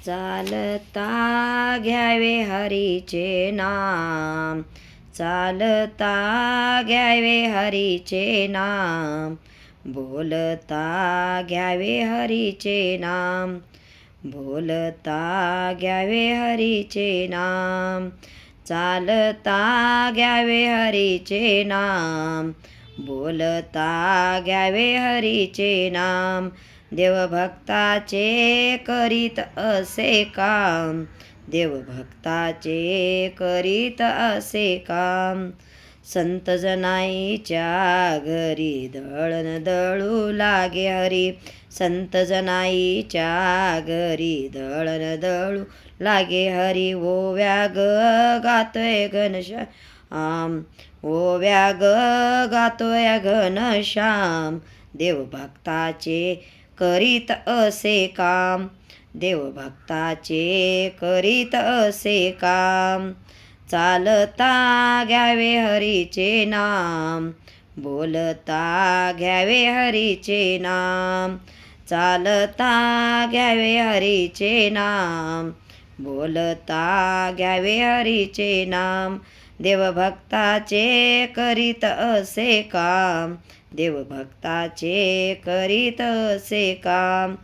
चालता घ्यावे हरीचे नाम, चालता घ्यावे हरीचे नाम, बोलता घ्यावे हरीचे नाम, बोलता घ्यावे हरीचे नाम, चालता घ्यावे हरीचे नाम, बोलता घ्यावे हरीचे नाम, देवभक्ताचे करीत असे काम, देवभक्ताचे करीत असे काम, संत जनाईच्या घरी दळण दळू लागे हरी, संत जनाईच्या घरी दळण दळू लागे हरी, ओव्या ग गातोय घनश्याम, ओव्या ग गातोय घनश्याम, देवभक्ताचे करीत असे काम, देवभक्ताचे करीत असे काम, चालता घ्यावे हरीचे नाम, बोलता घ्यावे हरीचे नाम, चालता घ्यावे हरीचे नाम, बोलता घ्यावे हरीचे नाम, देवभक्ताचे करीत असे काम, देवभक्ताचे करीत असे काम,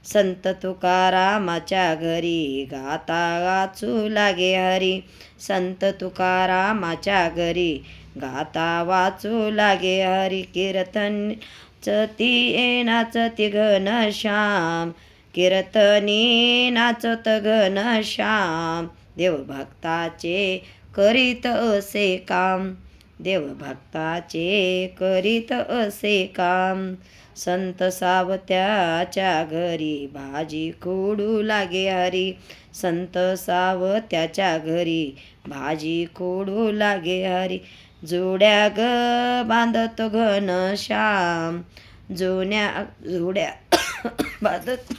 संत तुकारामाच्या घरी गाता वाचू लागे हरी, संत तुकारामाच्या घरी गाता वाचू लागे हरी, कीर्तन चती नाचती घनश्याम, कीर्तनी नाचत घनश्याम, देवभक्ताचे करीत असे काम, देवभक्ताचे करीत असे काम, संत सावत्याच्या घरी भाजी खोडू लागे हरी, संत सावत्याच्या घरी भाजी खोडू लागे हरी, जोड्या ग बांधतो घनश्याम, जोड्या बांधत